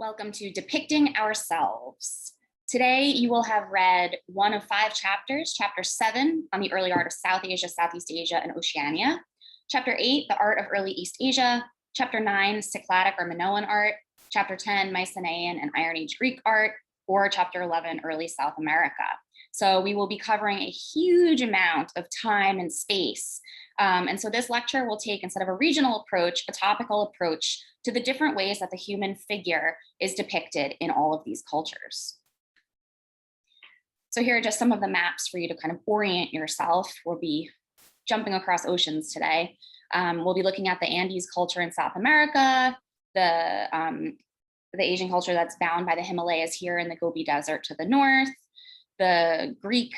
Welcome to Depicting Ourselves. Today, you will have read one of 5 chapters, Chapter 7 on the early art of South Asia, Southeast Asia, and Oceania, Chapter 8, the art of early East Asia, Chapter 9, Cycladic or Minoan art, Chapter 10, Mycenaean and Iron Age Greek art, or Chapter 11, early South America. So we will be covering a huge amount of time and space. And so this lecture will take, instead of a regional approach, a topical approach to the different ways that the human figure is depicted in all of these cultures. So here are just some of the maps for you to kind of orient yourself. We'll be jumping across oceans today. We'll be looking at the Andes culture in South America, the Asian culture that's bound by the Himalayas here in the Gobi Desert to the north, the Greek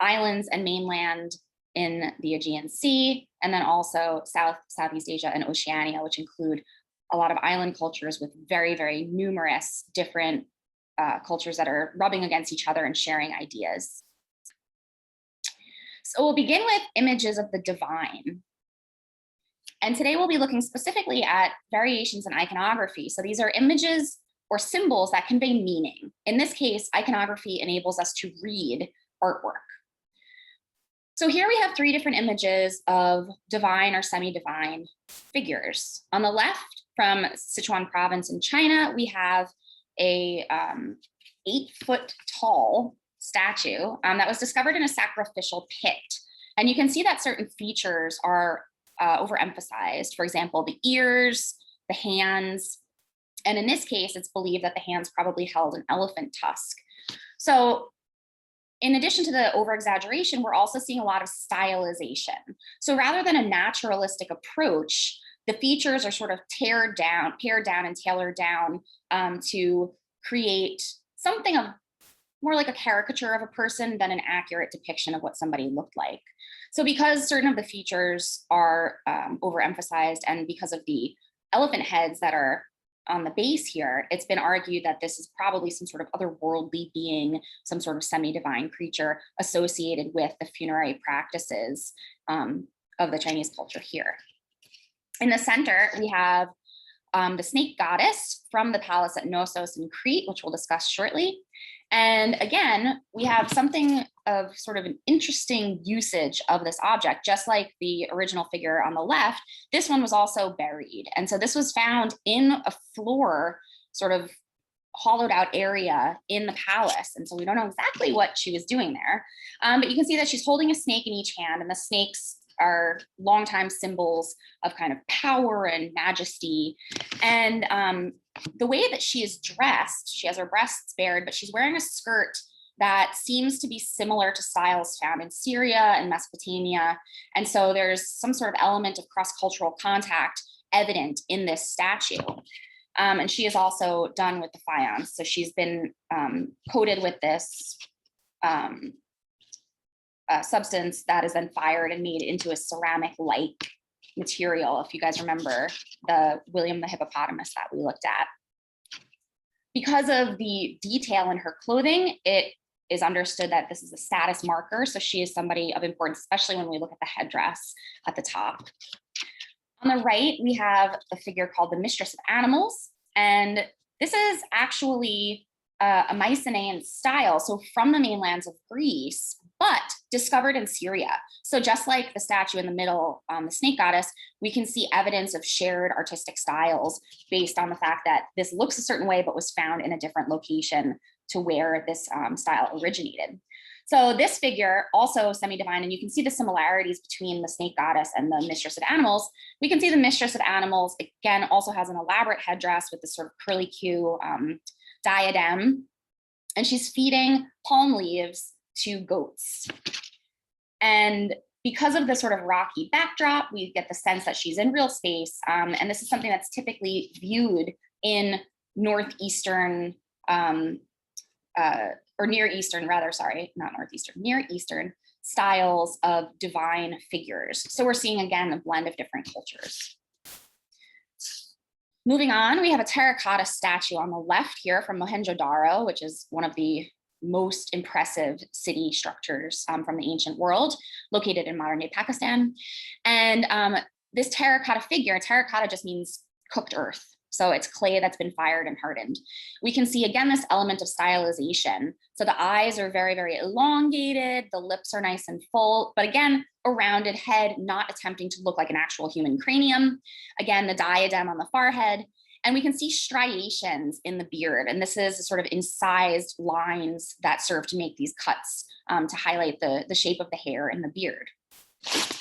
islands and mainland in the Aegean Sea, and then also Southeast Asia and Oceania, which include a lot of island cultures with very, very numerous different cultures that are rubbing against each other and sharing ideas. So we'll begin with images of the divine. And today we'll be looking specifically at variations in iconography. So these are images or symbols that convey meaning. In this case, iconography enables us to read artwork. So here we have 3 different images of divine or semi-divine figures. On the left, from Sichuan province in China, we have a 8-foot tall statue that was discovered in a sacrificial pit. And you can see that certain features are overemphasized. For example, the ears, the hands, and in this case, it's believed that the hands probably held an elephant tusk. So in addition to the over-exaggeration, we're also seeing a lot of stylization. So rather than a naturalistic approach, the features are sort of pared down and tailored down to create something of more like a caricature of a person than an accurate depiction of what somebody looked like. So because certain of the features are overemphasized, and because of the elephant heads that are on the base here, it's been argued that this is probably some sort of otherworldly being, some sort of semi-divine creature associated with the funerary practices of the Chinese culture here. In the center, we have the snake goddess from the palace at Knossos in Crete, which we'll discuss shortly. And again, we have something of sort of an interesting usage of this object. Just like the original figure on the left, this one was also buried. And so this was found in a floor, sort of hollowed out area in the palace. And so we don't know exactly what she was doing there. But you can see that she's holding a snake in each hand, and the snakes are longtime symbols of kind of power and majesty. And the way that she is dressed, she has her breasts bared, but she's wearing a skirt that seems to be similar to styles found in Syria and Mesopotamia. And so there's some sort of element of cross-cultural contact evident in this statue. And she is also done with the faience. So she's been coated with this substance that is then fired and made into a ceramic-like material, if you guys remember the William the hippopotamus that we looked at. Because of the detail in her clothing, it is understood that this is a status marker. So she is somebody of importance, especially when we look at the headdress at the top. On the right, we have a figure called the Mistress of Animals. And this is actually a Mycenaean style, so from the mainlands of Greece, but discovered in Syria. So just like the statue in the middle, the snake goddess, we can see evidence of shared artistic styles based on the fact that this looks a certain way, but was found in a different location to where this style originated. So this figure, also semi-divine, and you can see the similarities between the snake goddess and the Mistress of Animals. We can see the Mistress of Animals, again, also has an elaborate headdress with this sort of curly-Q diadem, and she's feeding palm leaves to goats. And because of the sort of rocky backdrop, we get the sense that she's in real space. And this is something that's typically viewed in northeastern, or Near Eastern, rather, sorry, not northeastern, Near Eastern styles of divine figures. So we're seeing, again, a blend of different cultures. Moving on, we have a terracotta statue on the left here from Mohenjo-Daro, which is one of the most impressive city structures from the ancient world, located in modern-day Pakistan. And this terracotta figure, terracotta just means cooked earth. So it's clay that's been fired and hardened. We can see again this element of stylization. So the eyes are very, very elongated, the lips are nice and full, but again, a rounded head, not attempting to look like an actual human cranium. Again, the diadem on the forehead. And we can see striations in the beard. And this is sort of incised lines that serve to make these cuts to highlight the shape of the hair in the beard.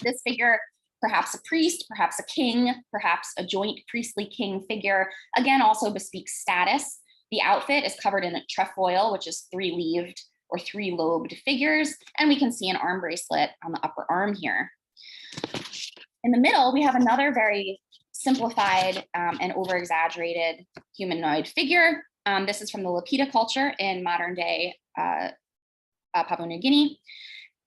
This figure, perhaps a priest, perhaps a king, perhaps a joint priestly king figure, again, also bespeaks status. The outfit is covered in a trefoil, which is three-leaved or three-lobed figures. And we can see an arm bracelet on the upper arm here. In the middle, we have another very simplified and over-exaggerated humanoid figure. This is from the Lapita culture in modern day Papua New Guinea.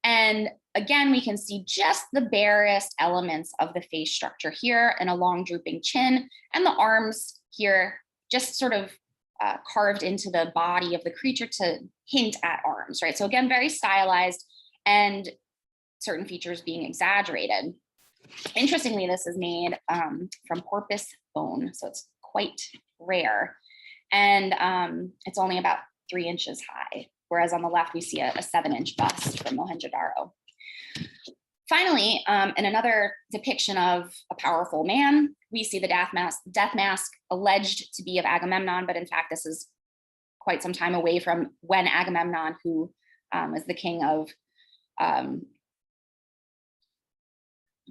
And again, we can see just the barest elements of the face structure here, and a long drooping chin, and the arms here just sort of carved into the body of the creature to hint at arms, right? So again, very stylized and certain features being exaggerated. Interestingly, this is made from porpoise bone, so it's quite rare. And it's only about 3 inches high, whereas on the left, we see a 7-inch bust from Mohenjo-Daro. Finally, in another depiction of a powerful man, we see the death mask alleged to be of Agamemnon, but in fact, this is quite some time away from when Agamemnon, who is the king of oh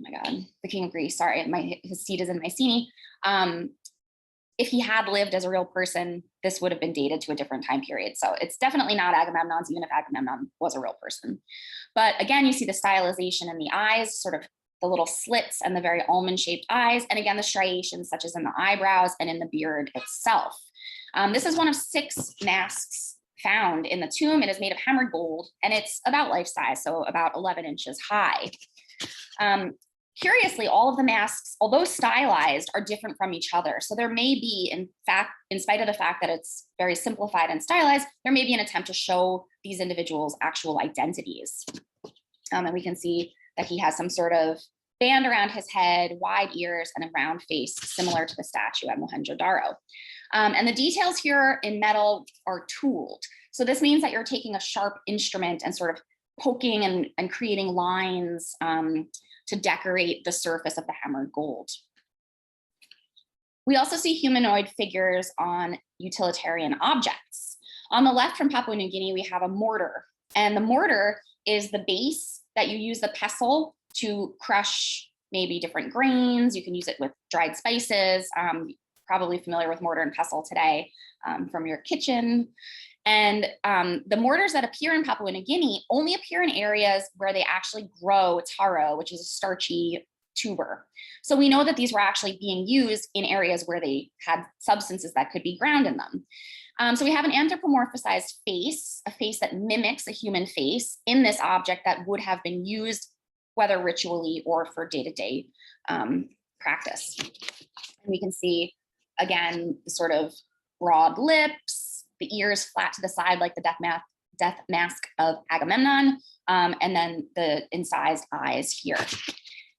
my God, the king of Greece, sorry, his seat is in Mycenae. If he had lived as a real person, this would have been dated to a different time period. So it's definitely not Agamemnon's, even if Agamemnon was a real person. But again, you see the stylization in the eyes, sort of the little slits and the very almond-shaped eyes. And again, the striations such as in the eyebrows and in the beard itself. This is one of 6 masks found in the tomb. It is made of hammered gold, and it's about life size, so about 11 inches high. Curiously, all of the masks, although stylized, are different from each other. So there may be, in fact, in spite of the fact that it's very simplified and stylized, there may be an attempt to show these individuals' actual identities. And we can see that he has some sort of band around his head, wide ears, and a round face, similar to the statue at Mohenjo-Daro. And the details here in metal are tooled. So this means that you're taking a sharp instrument and sort of poking and creating lines to decorate the surface of the hammered gold. We also see humanoid figures on utilitarian objects. On the left from Papua New Guinea, we have a mortar, and the mortar is the base that you use the pestle to crush maybe different grains. You can use it with dried spices, probably familiar with mortar and pestle today from your kitchen. And the mortars that appear in Papua New Guinea only appear in areas where they actually grow taro, which is a starchy tuber. So we know that these were actually being used in areas where they had substances that could be ground in them. So we have an anthropomorphized face, a face that mimics a human face in this object that would have been used, whether ritually or for day-to-day practice. And we can see, again, the sort of broad lips, the ears flat to the side like the death mask of Agamemnon, and then the incised eyes here.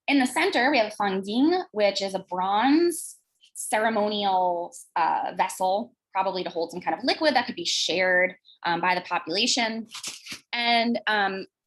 In the center, we have a fangding, which is a bronze ceremonial vessel, probably to hold some kind of liquid that could be shared by the population. And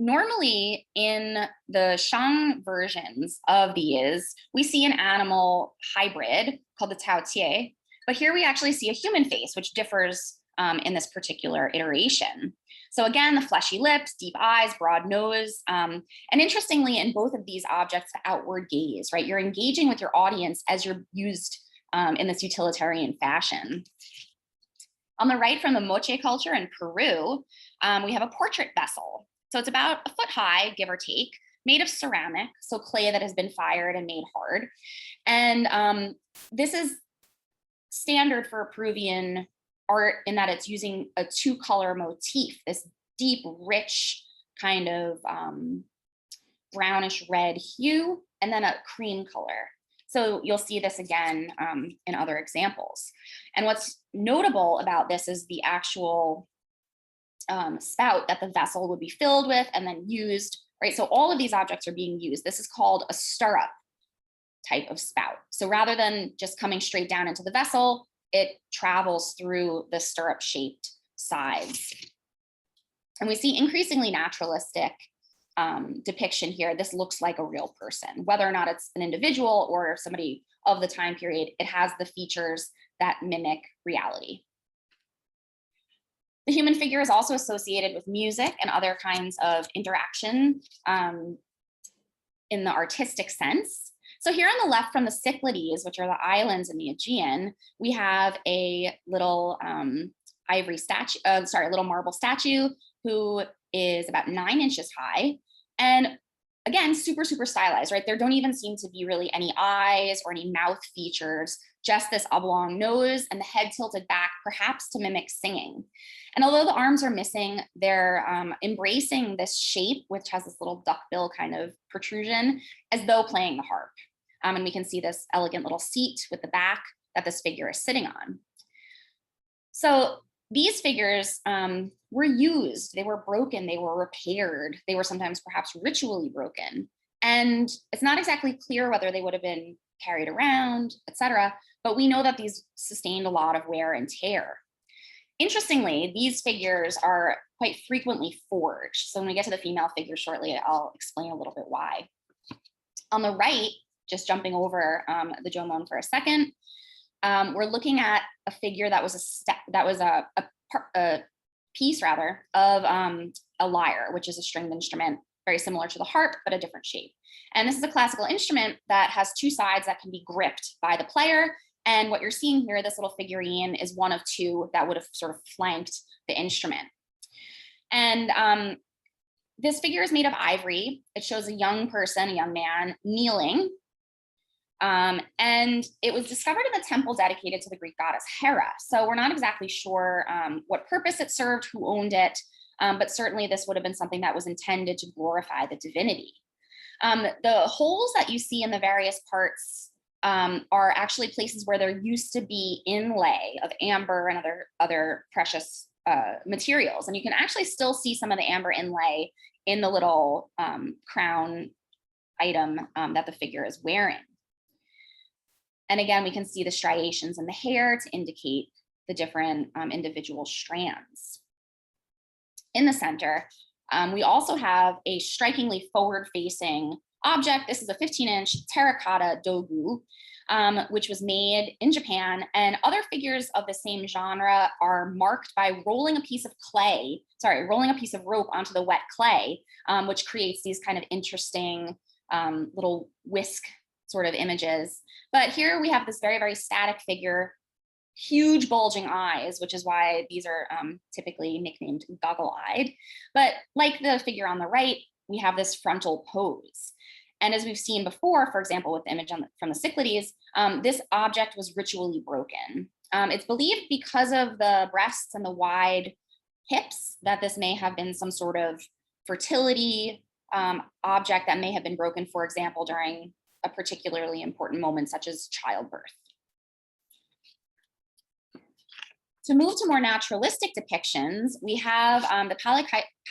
normally in the Shang versions of these, we see an animal hybrid called the Taotie, but here we actually see a human face, which differs in this particular iteration. So again, the fleshy lips, deep eyes, broad nose. And interestingly, in both of these objects, the outward gaze, right? You're engaging with your audience as you're used in this utilitarian fashion. On the right from the Moche culture in Peru, we have a portrait vessel. So it's about a foot high, give or take, made of ceramic, so clay that has been fired and made hard. And this is standard for Peruvian art in that it's using a 2-color motif, this deep, rich kind of brownish red hue, and then a cream color. So you'll see this again in other examples. And what's notable about this is the actual spout that the vessel would be filled with and then used, right? So all of these objects are being used. This is called a stirrup. type of spout. So rather than just coming straight down into the vessel, it travels through the stirrup-shaped sides. And we see increasingly naturalistic depiction here. This looks like a real person, whether or not it's an individual or somebody of the time period, it has the features that mimic reality. The human figure is also associated with music and other kinds of interaction in the artistic sense. So here on the left from the Cyclades, which are the islands in the Aegean, we have a little ivory statue, a little marble statue who is about 9 inches high. And again, super, super stylized, right? There don't even seem to be really any eyes or any mouth features, just this oblong nose and the head tilted back, perhaps to mimic singing. And although the arms are missing, they're embracing this shape, which has this little duckbill kind of protrusion, as though playing the harp. And we can see this elegant little seat with the back that this figure is sitting on. So these figures were used, they were broken, they were repaired, they were sometimes perhaps ritually broken. And it's not exactly clear whether they would have been carried around, etc. But we know that these sustained a lot of wear and tear. Interestingly, these figures are quite frequently forged. So when we get to the female figure shortly, I'll explain a little bit why. On the right, just jumping over the jomon for a second, we're looking at a figure that was a piece rather of a lyre, which is a stringed instrument, very similar to the harp, but a different shape. And this is a classical instrument that has 2 sides that can be gripped by the player. And what you're seeing here, this little figurine is one of 2 that would have sort of flanked the instrument. And this figure is made of ivory. It shows a young person, a young man, kneeling. And it was discovered in the temple dedicated to the Greek goddess Hera. So we're not exactly sure what purpose it served, who owned it, but certainly this would have been something that was intended to glorify the divinity. The holes that you see in the various parts are actually places where there used to be inlay of amber and other precious materials. And you can actually still see some of the amber inlay in the little crown item that the figure is wearing. And again, we can see the striations in the hair to indicate the different individual strands. In the center, we also have a strikingly forward-facing object. This is a 15-inch terracotta dogu, which was made in Japan. And other figures of the same genre are marked by rolling a piece of rope onto the wet clay, which creates these kind of interesting little whisk sort of images. But here we have this very, very static figure, huge bulging eyes, which is why these are typically nicknamed goggle-eyed. But like the figure on the right, we have this frontal pose. And as we've seen before, for example, with the image from the Cyclades, this object was ritually broken. It's believed because of the breasts and the wide hips that this may have been some sort of fertility object that may have been broken, for example, during a particularly important moment such as childbirth. To move to more naturalistic depictions, we have the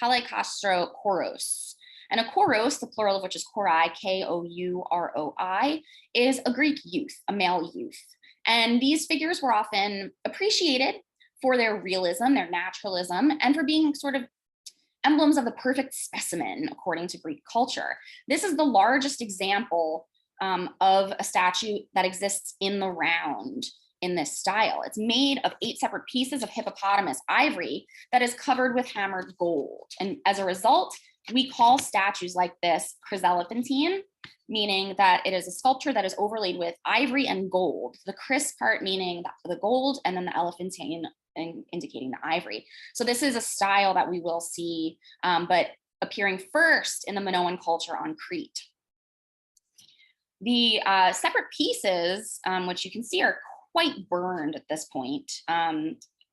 Pallaicastro Koros. And a koros, the plural of which is korai, K-O-U-R-O-I, is a Greek youth, a male youth. And these figures were often appreciated for their realism, their naturalism, and for being sort of emblems of the perfect specimen, according to Greek culture. This is the largest example of a statue that exists in the round in this style. It's made of 8 separate pieces of hippopotamus ivory that is covered with hammered gold. And as a result, we call statues like this chryselephantine, meaning that it is a sculpture that is overlaid with ivory and gold. The chrys part meaning the gold, and then the elephantine indicating the ivory. So this is a style that we will see, but appearing first in the Minoan culture on Crete. The separate pieces, which you can see are quite burned at this point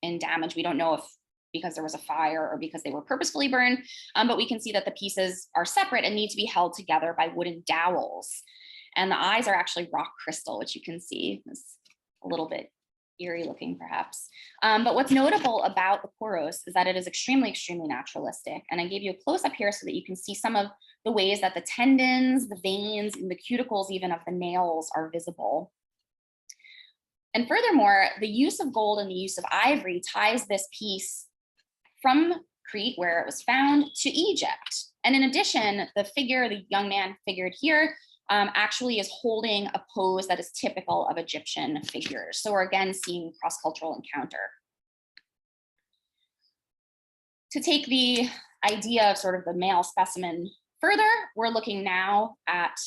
in damage. We don't know if because there was a fire or because they were purposefully burned, but we can see that the pieces are separate and need to be held together by wooden dowels. And the eyes are actually rock crystal, which you can see is a little bit eerie looking perhaps. But what's notable about the poros is that it is extremely, extremely naturalistic. And I gave you a close up here so that you can see some of the ways that the tendons, the veins, and the cuticles even of the nails are visible. And furthermore, the use of gold and the use of ivory ties this piece from Crete, where it was found, to Egypt. And in addition, the figure, the young man figured here, actually is holding a pose that is typical of Egyptian figures. So we're again seeing cross-cultural encounter. To take the idea of sort of the male specimen further, we're looking now at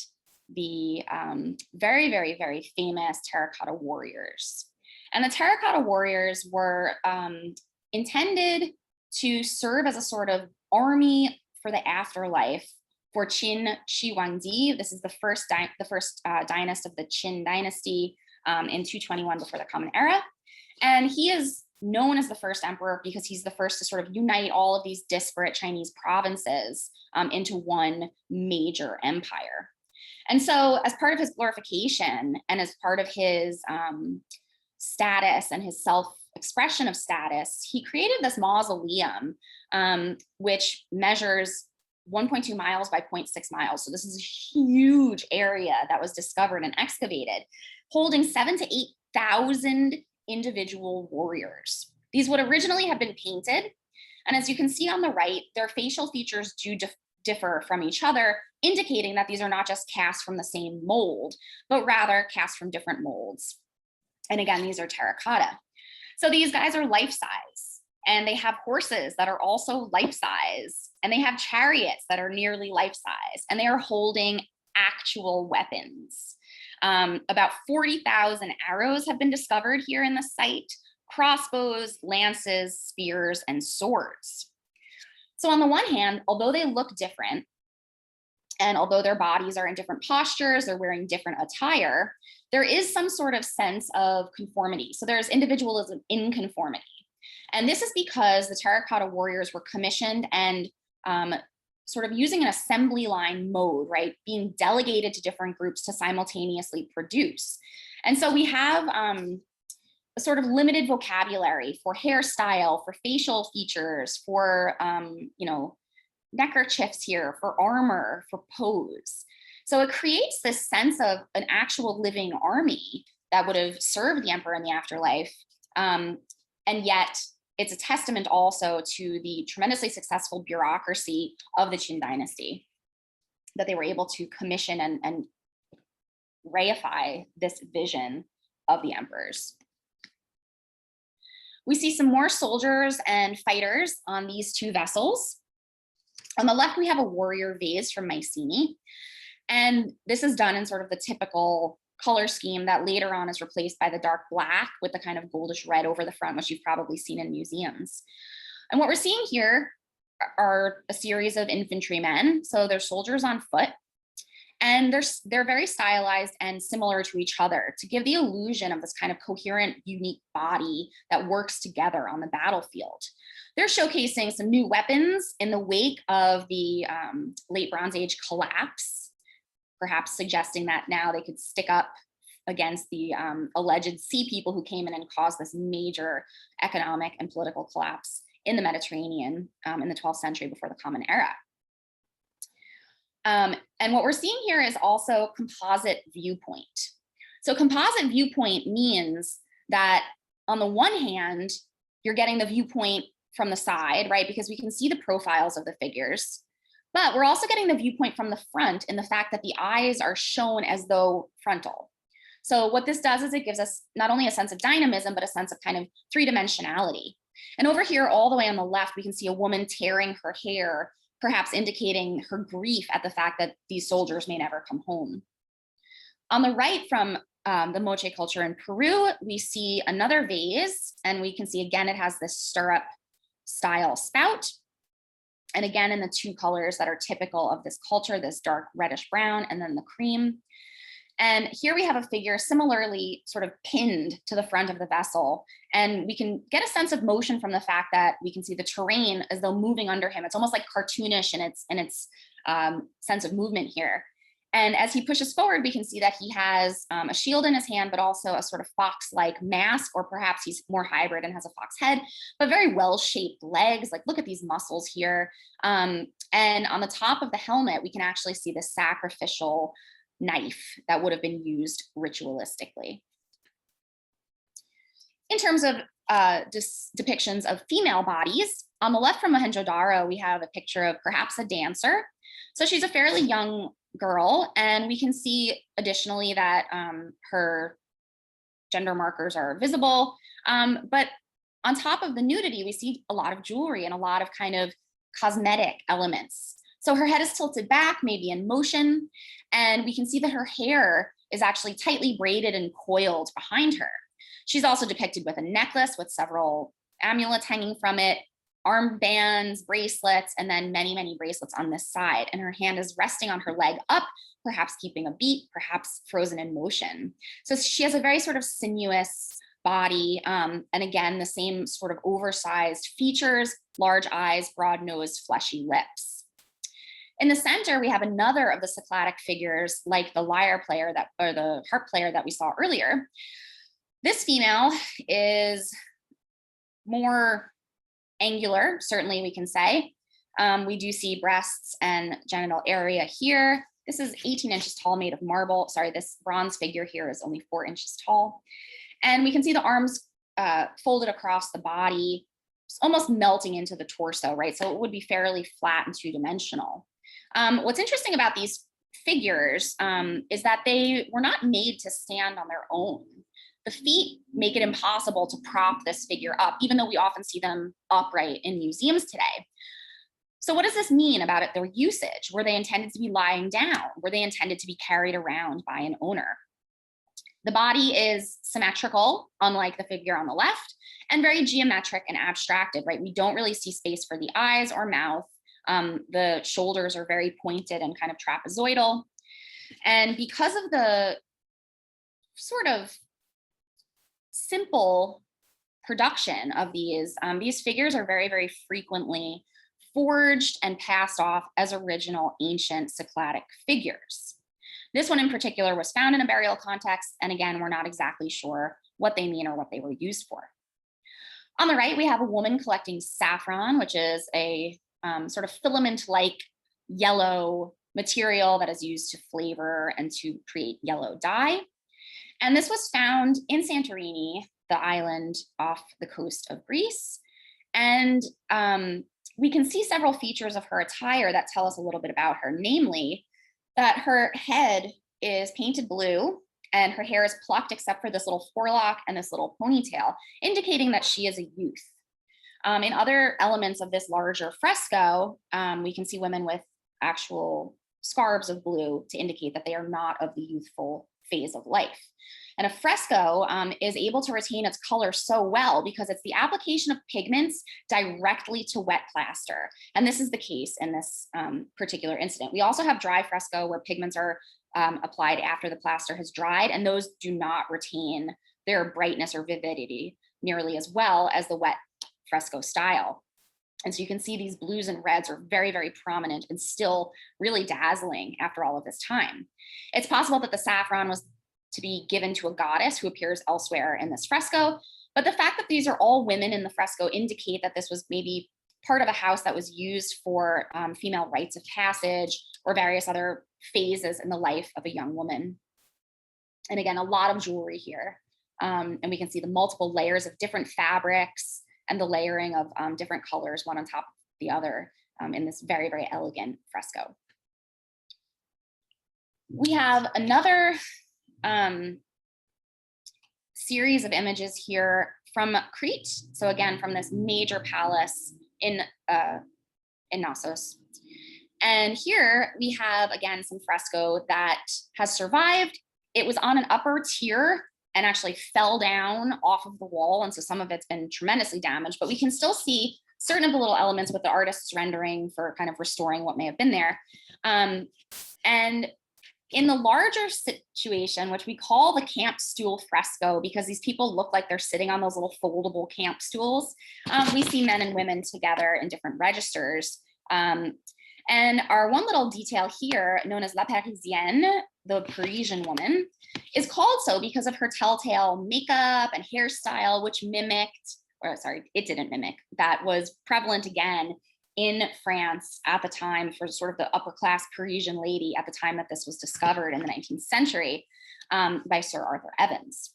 the very, very, very famous terracotta warriors. And the terracotta warriors were intended to serve as a sort of army for the afterlife for Qin Shi Huangdi. This is the first dynast of the Qin dynasty in 221 before the Common Era. And he is known as the first emperor because he's the first to sort of unite all of these disparate Chinese provinces into one major empire. And so as part of his glorification and as part of his status and his self-expression of status, he created this mausoleum, which measures 1.2 miles by 0.6 miles. So this is a huge area that was discovered and excavated, holding 7,000 to 8,000 individual warriors. These would originally have been painted. And as you can see on the right, their facial features do differ from each other, indicating that these are not just cast from the same mold, but rather cast from different molds. And again, these are terracotta. So these guys are life size. And they have horses that are also life size, and they have chariots that are nearly life size, and they are holding actual weapons. About 40,000 arrows have been discovered here in the site, crossbows, lances, spears, and swords. So on the one hand, although they look different, and although their bodies are in different postures, they're wearing different attire, there is some sort of sense of conformity. So there's individualism in conformity. And this is because the terracotta warriors were commissioned and sort of using an assembly line mode, right? Being delegated to different groups to simultaneously produce. And so we have a sort of limited vocabulary for hairstyle, for facial features, for, neckerchiefs here, for armor, for pose. So it creates this sense of an actual living army that would have served the emperor in the afterlife. And yet it's a testament also to the tremendously successful bureaucracy of the Qin dynasty, that they were able to commission and reify this vision of the emperors. We see some more soldiers and fighters on these two vessels. On the left, we have a warrior vase from Mycenae. And this is done in sort of the typical color scheme that later on is replaced by the dark black with the kind of goldish red over the front, which you've probably seen in museums. And what we're seeing here are a series of infantrymen. So they're soldiers on foot, and they're very stylized and similar to each other to give the illusion of this kind of coherent, unique body that works together on the battlefield. They're showcasing some new weapons in the wake of the late Bronze Age collapse, perhaps suggesting that now they could stick up against the alleged sea people who came in and caused this major economic and political collapse in the Mediterranean in the 12th century before the Common Era. And what we're seeing here is also composite viewpoint. So composite viewpoint means that on the one hand, you're getting the viewpoint from the side, right? Because we can see the profiles of the figures. But we're also getting the viewpoint from the front in the fact that the eyes are shown as though frontal. So what this does is it gives us not only a sense of dynamism, but a sense of kind of three-dimensionality. And over here, all the way on the left, we can see a woman tearing her hair, perhaps indicating her grief at the fact that these soldiers may never come home. On the right, from the Moche culture in Peru, we see another vase, and we can see again, it has this stirrup style spout. And again, in the two colors that are typical of this culture, this dark reddish brown and then the cream. And here we have a figure similarly sort of pinned to the front of the vessel. And we can get a sense of motion from the fact that we can see the terrain as though moving under him. It's almost like cartoonish in its sense of movement here. And as he pushes forward, we can see that he has a shield in his hand, but also a sort of fox-like mask, or perhaps he's more hybrid and has a fox head, but very well-shaped legs. Like, look at these muscles here. And on the top of the helmet, we can actually see the sacrificial knife that would have been used ritualistically. In terms of depictions of female bodies, on the left from Mohenjo-Daro, we have a picture of perhaps a dancer. So she's a fairly young girl, and we can see additionally that her gender markers are visible. But on top of the nudity, we see a lot of jewelry and a lot of kind of cosmetic elements. So her head is tilted back, maybe in motion, and we can see that her hair is actually tightly braided and coiled behind her. She's also depicted with a necklace with several amulets hanging from it, armbands, bracelets, and then many, many bracelets on this side. And her hand is resting on her leg up, perhaps keeping a beat, perhaps frozen in motion. So she has a very sort of sinuous body. And again, the same sort of oversized features, large eyes, broad nose, fleshy lips. In the center, we have another of the Cycladic figures, like the lyre player or the harp player that we saw earlier. This female is more angular, certainly we can say. We do see breasts and genital area here. This is 18 inches tall, made of marble. Sorry, this bronze figure here is only 4 inches tall. And we can see the arms folded across the body, almost melting into the torso, right? So it would be fairly flat and two-dimensional. What's interesting about these figures is that they were not made to stand on their own. The feet make it impossible to prop this figure up, even though we often see them upright in museums today. So what does this mean about their usage? Were they intended to be lying down? Were they intended to be carried around by an owner? The body is symmetrical, unlike the figure on the left, and very geometric and abstracted, right? We don't really see space for the eyes or mouth. The shoulders are very pointed and kind of trapezoidal. And because of the sort of simple production of these figures are very, very frequently forged and passed off as original ancient Cycladic figures. This one in particular was found in a burial context, and again, we're not exactly sure what they mean or what they were used for. On the right, we have a woman collecting saffron, which is a sort of filament-like yellow material that is used to flavor and to create yellow dye. And this was found in Santorini, the island off the coast of Greece. And we can see several features of her attire that tell us a little bit about her, namely that her head is painted blue and her hair is plucked except for this little forelock and this little ponytail, indicating that she is a youth. In other elements of this larger fresco, we can see women with actual scarves of blue to indicate that they are not of the youthful phase of life. And a fresco is able to retain its color so well because it's the application of pigments directly to wet plaster. And this is the case in this particular incident. We also have dry fresco where pigments are applied after the plaster has dried, and those do not retain their brightness or vividity nearly as well as the wet fresco style. And so you can see these blues and reds are very, very prominent and still really dazzling after all of this time. It's possible that the saffron was to be given to a goddess who appears elsewhere in this fresco, but the fact that these are all women in the fresco indicate that this was maybe part of a house that was used for female rites of passage or various other phases in the life of a young woman. And again, a lot of jewelry here. And we can see the multiple layers of different fabrics and the layering of different colors, one on top of the other, in this very, very elegant fresco. We have another series of images here from Crete. So again, from this major palace in Knossos. And here we have, again, some fresco that has survived. It was on an upper tier and actually fell down off of the wall. And so some of it's been tremendously damaged, but we can still see certain of the little elements with the artist's rendering for kind of restoring what may have been there. And in the larger situation, which we call the camp stool fresco, because these people look like they're sitting on those little foldable camp stools, we see men and women together in different registers. And And our one little detail here, known as La Parisienne, the Parisian woman, is called so because of her telltale makeup and hairstyle, which mimicked, or sorry, it didn't mimic, that was prevalent again in France at the time for sort of the upper class Parisian lady at the time that this was discovered in the 19th century by Sir Arthur Evans.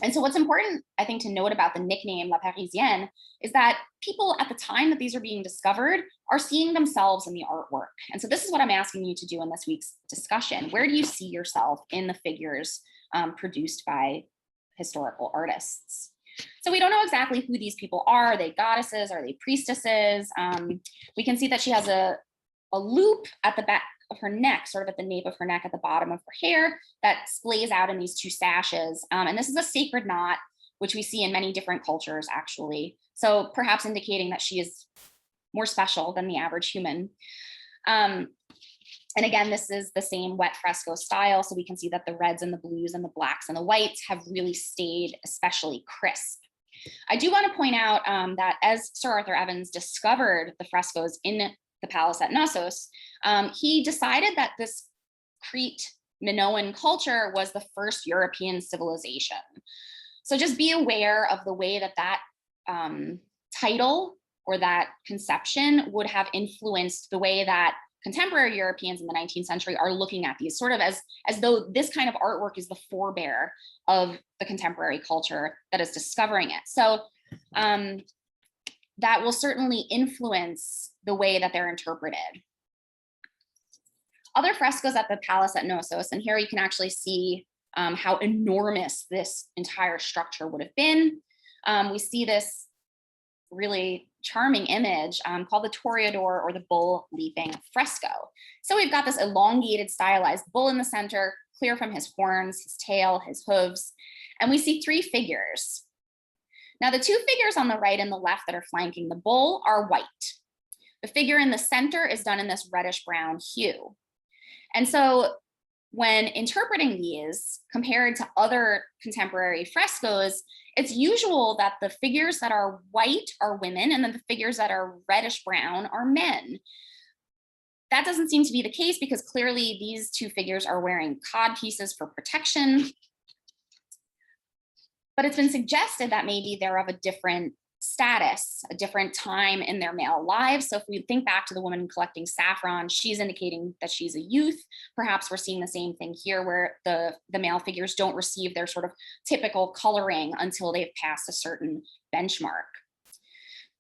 And so what's important, I think, to note about the nickname La Parisienne is that people at the time that these are being discovered are seeing themselves in the artwork. And so this is what I'm asking you to do in this week's discussion. Where do you see yourself in the figures produced by historical artists? So we don't know exactly who these people are. Are they goddesses? Are they priestesses? We can see that she has a loop at the back of her neck, sort of at the nape of her neck at the bottom of her hair that splays out in these two sashes. And this is a sacred knot, which we see in many different cultures, actually. So perhaps indicating that she is more special than the average human. And again, this is the same wet fresco style. So we can see that the reds and the blues and the blacks and the whites have really stayed especially crisp. I do want to point out that as Sir Arthur Evans discovered the frescoes in the palace at Knossos, he decided that this Crete Minoan culture was the first European civilization. So just be aware of the way that that title or that conception would have influenced the way that contemporary Europeans in the 19th century are looking at these, sort of as though this kind of artwork is the forebear of the contemporary culture that is discovering it. So that will certainly influence the way that they're interpreted. Other frescoes at the palace at Knossos, and here you can actually see how enormous this entire structure would have been. We see this really charming image called the Toreador, or the bull leaping fresco. So we've got this elongated, stylized bull in the center, clear from his horns, his tail, his hooves, and we see three figures. Now, the two figures on the right and the left that are flanking the bull are white. The figure in the center is done in this reddish brown hue. And so when interpreting these compared to other contemporary frescoes, it's usual that the figures that are white are women and then the figures that are reddish brown are men. That doesn't seem to be the case because clearly these two figures are wearing cod pieces for protection. But it's been suggested that maybe they're of a different status, a different time in their male lives. So if we think back to the woman collecting saffron, she's indicating that she's a youth. Perhaps we're seeing the same thing here where the male figures don't receive their sort of typical coloring until they've passed a certain benchmark.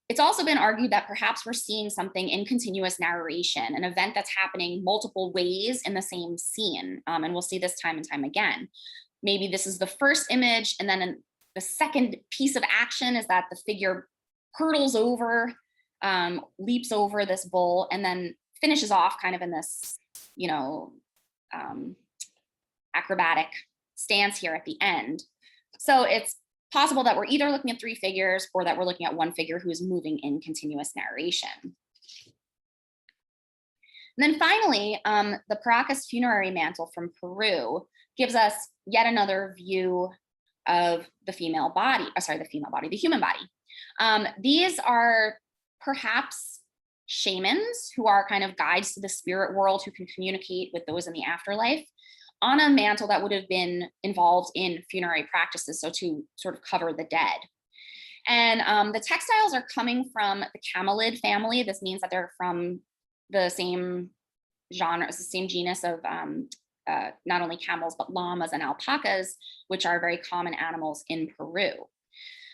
It's also been argued that perhaps we're seeing something in continuous narration, an event that's happening multiple ways in the same scene. And we'll see this time and time again. Maybe this is the first image, and then the second piece of action is that the figure hurdles over, leaps over this bull, and then finishes off kind of in this, acrobatic stance here at the end. So it's possible that we're either looking at three figures or that we're looking at one figure who is moving in continuous narration. And then finally, the Paracas funerary mantle from Peru gives us yet another view of the human body. These are perhaps shamans who are kind of guides to the spirit world who can communicate with those in the afterlife on a mantle that would have been involved in funerary practices, so to sort of cover the dead. And the textiles are coming from the camelid family. This means that they're from the same genre, the same genus of not only camels, but llamas and alpacas, which are very common animals in Peru.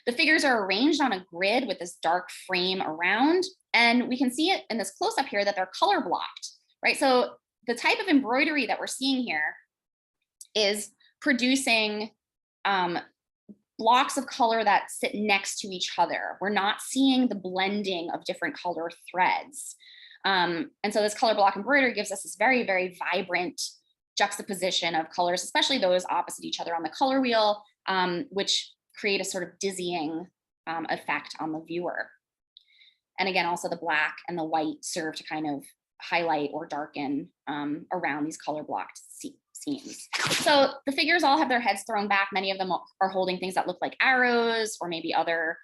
The figures are arranged on a grid with this dark frame around, and we can see it in this close-up here that they're color blocked, right? So the type of embroidery that we're seeing here is producing blocks of color that sit next to each other. We're not seeing the blending of different color threads. And so this color block embroidery gives us this very, very vibrant juxtaposition of colors, especially those opposite each other on the color wheel, which create a sort of dizzying effect on the viewer. And again, also the black and the white serve to kind of highlight or darken around these color blocked scenes. So the figures all have their heads thrown back. Many of them are holding things that look like arrows or maybe other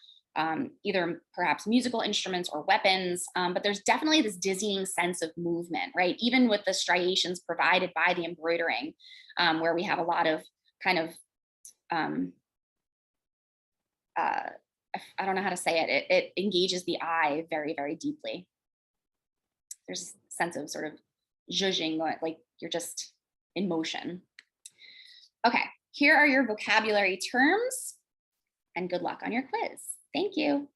either perhaps musical instruments or weapons, but there's definitely this dizzying sense of movement, right? Even with the striations provided by the embroidering, where we have a lot of kind of, I don't know how to say it, it engages the eye very, very deeply. There's a sense of sort of zhuzhing, like you're just in motion. Okay, here are your vocabulary terms, and good luck on your quiz. Thank you.